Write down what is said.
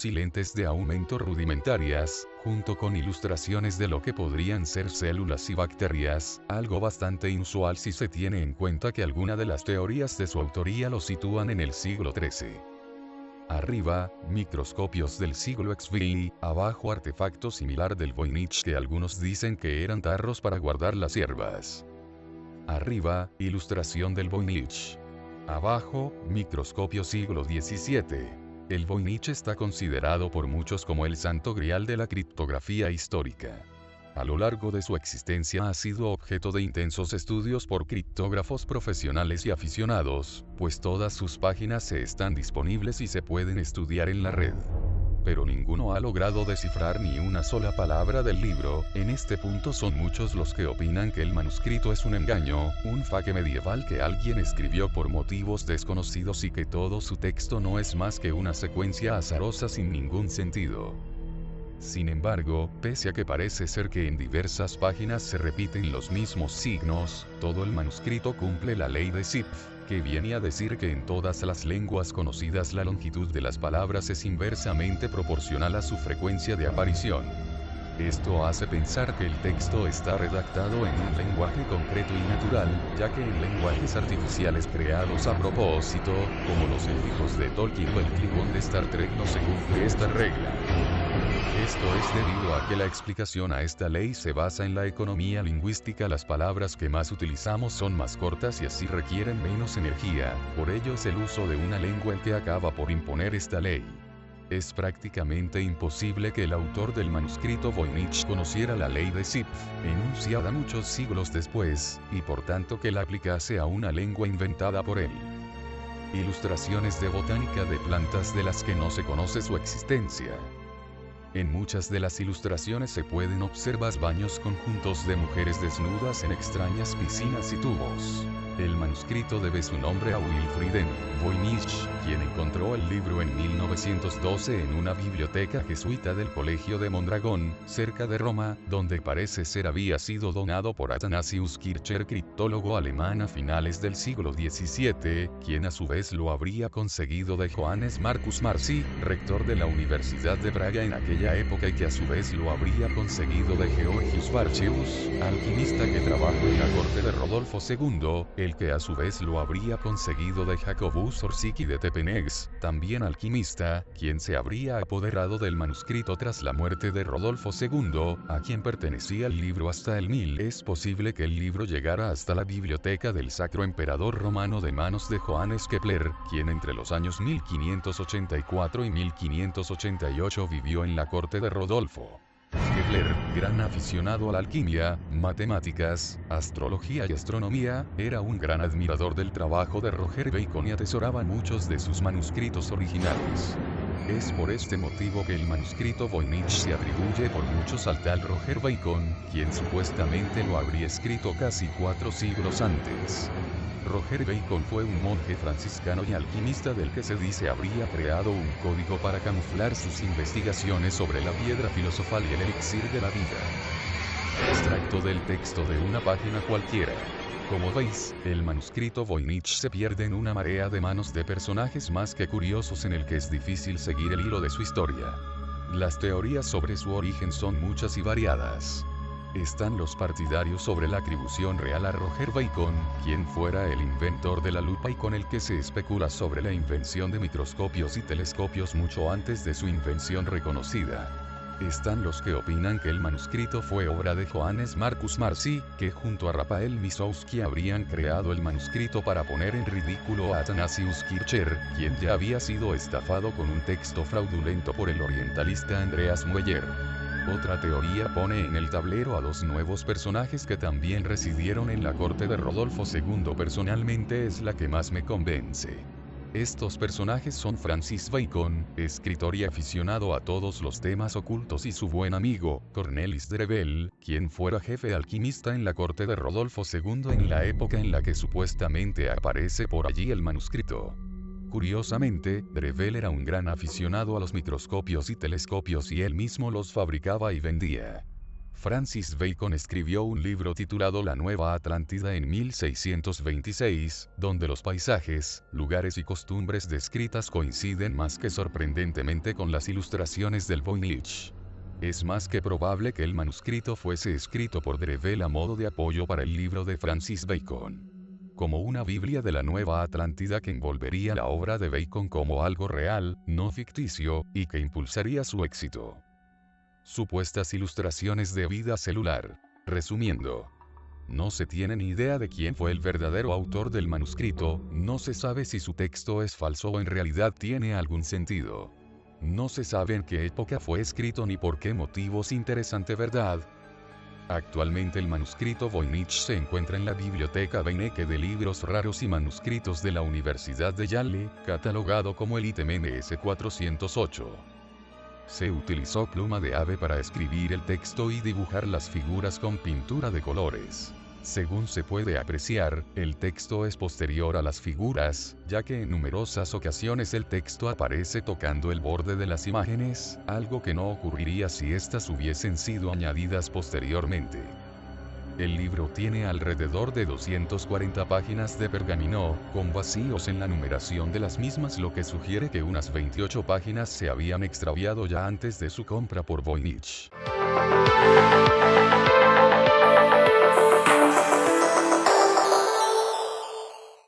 y lentes de aumento rudimentarias, junto con ilustraciones de lo que podrían ser células y bacterias, algo bastante inusual si se tiene en cuenta que alguna de las teorías de su autoría lo sitúan en el siglo XIII. Arriba, microscopios del siglo XV, abajo artefacto similar del Voynich que algunos dicen que eran tarros para guardar las hierbas. Arriba, ilustración del Voynich. Abajo, microscopio siglo XVII. El Voynich está considerado por muchos como el santo grial de la criptografía histórica. A lo largo de su existencia ha sido objeto de intensos estudios por criptógrafos profesionales y aficionados, pues todas sus páginas están disponibles y se pueden estudiar en la red. Pero ninguno ha logrado descifrar ni una sola palabra del libro. En este punto son muchos los que opinan que el manuscrito es un engaño, un fake medieval que alguien escribió por motivos desconocidos y que todo su texto no es más que una secuencia azarosa sin ningún sentido. Sin embargo, pese a que parece ser que en diversas páginas se repiten los mismos signos, todo el manuscrito cumple la ley de Zipf, que viene a decir que en todas las lenguas conocidas la longitud de las palabras es inversamente proporcional a su frecuencia de aparición. Esto hace pensar que el texto está redactado en un lenguaje concreto y natural, ya que en lenguajes artificiales creados a propósito, como los élficos de Tolkien o el Klingon de Star Trek, no se cumple esta regla. Esto es debido a que la explicación a esta ley se basa en la economía lingüística. Las palabras que más utilizamos son más cortas y así requieren menos energía, por ello es el uso de una lengua el que acaba por imponer esta ley. Es prácticamente imposible que el autor del manuscrito Voynich conociera la ley de Zipf, enunciada muchos siglos después, y por tanto que la aplicase a una lengua inventada por él. Ilustraciones de botánica de plantas de las que no se conoce su existencia. En muchas de las ilustraciones se pueden observar baños conjuntos de mujeres desnudas en extrañas piscinas y tubos. El manuscrito debe su nombre a Wilfried Voynich, quien encontró el libro en 1912 en una biblioteca jesuita del Colegio de Mondragón, cerca de Roma, donde parece ser había sido donado por Athanasius Kircher, criptólogo alemán a finales del siglo XVII, quien a su vez lo habría conseguido de Johannes Marcus Marci, rector de la Universidad de Praga en aquella época, y que a su vez lo habría conseguido de Georgius Bartzius, alquimista que trabajó en la corte de Rodolfo II, el que a su vez lo habría conseguido de Jacobus Orsiki de Tepenex, también alquimista, quien se habría apoderado del manuscrito tras la muerte de Rodolfo II, a quien pertenecía el libro hasta el 1000. Es posible que el libro llegara hasta la biblioteca del Sacro Emperador Romano de manos de Johannes Kepler, quien entre los años 1584 y 1588 vivió en la corte de Rodolfo. Kepler, gran aficionado a la alquimia, matemáticas, astrología y astronomía, era un gran admirador del trabajo de Roger Bacon y atesoraba muchos de sus manuscritos originales. Es por este motivo que el manuscrito Voynich se atribuye por muchos al tal Roger Bacon, quien supuestamente lo habría escrito casi 4 siglos antes. Roger Bacon fue un monje franciscano y alquimista del que se dice habría creado un código para camuflar sus investigaciones sobre la piedra filosofal y el elixir de la vida. Extracto del texto de una página cualquiera. Como veis, el manuscrito Voynich se pierde en una marea de manos de personajes más que curiosos en el que es difícil seguir el hilo de su historia. Las teorías sobre su origen son muchas y variadas. Están los partidarios sobre la atribución real a Roger Bacon, quien fuera el inventor de la lupa y con el que se especula sobre la invención de microscopios y telescopios mucho antes de su invención reconocida. Están los que opinan que el manuscrito fue obra de Johannes Marcus Marci, que junto a Rafael Misowski habrían creado el manuscrito para poner en ridículo a Athanasius Kircher, quien ya había sido estafado con un texto fraudulento por el orientalista Andreas Mueller. Otra teoría pone en el tablero a 2 nuevos personajes que también residieron en la corte de Rodolfo II. Personalmente es la que más me convence. Estos personajes son Francis Bacon, escritor y aficionado a todos los temas ocultos, y su buen amigo, Cornelis Drebbel, quien fuera jefe alquimista en la corte de Rodolfo II en la época en la que supuestamente aparece por allí el manuscrito. Curiosamente, Drebbel era un gran aficionado a los microscopios y telescopios y él mismo los fabricaba y vendía. Francis Bacon escribió un libro titulado La Nueva Atlántida en 1626, donde los paisajes, lugares y costumbres descritas coinciden más que sorprendentemente con las ilustraciones del Voynich. Es más que probable que el manuscrito fuese escrito por Drevell a modo de apoyo para el libro de Francis Bacon. Como una Biblia de la Nueva Atlántida que envolvería la obra de Bacon como algo real, no ficticio, y que impulsaría su éxito. Supuestas ilustraciones de vida celular. Resumiendo. No se tiene ni idea de quién fue el verdadero autor del manuscrito, no se sabe si su texto es falso o en realidad tiene algún sentido. No se sabe en qué época fue escrito ni por qué motivos. Interesante, ¿verdad? Actualmente el manuscrito Voynich se encuentra en la Biblioteca Beinecke de Libros Raros y Manuscritos de la Universidad de Yale, catalogado como el ítem NS-408. Se utilizó pluma de ave para escribir el texto y dibujar las figuras con pintura de colores. Según se puede apreciar, el texto es posterior a las figuras, ya que en numerosas ocasiones el texto aparece tocando el borde de las imágenes, algo que no ocurriría si éstas hubiesen sido añadidas posteriormente. El libro tiene alrededor de 240 páginas de pergamino, con vacíos en la numeración de las mismas, lo que sugiere que unas 28 páginas se habían extraviado ya antes de su compra por Voynich.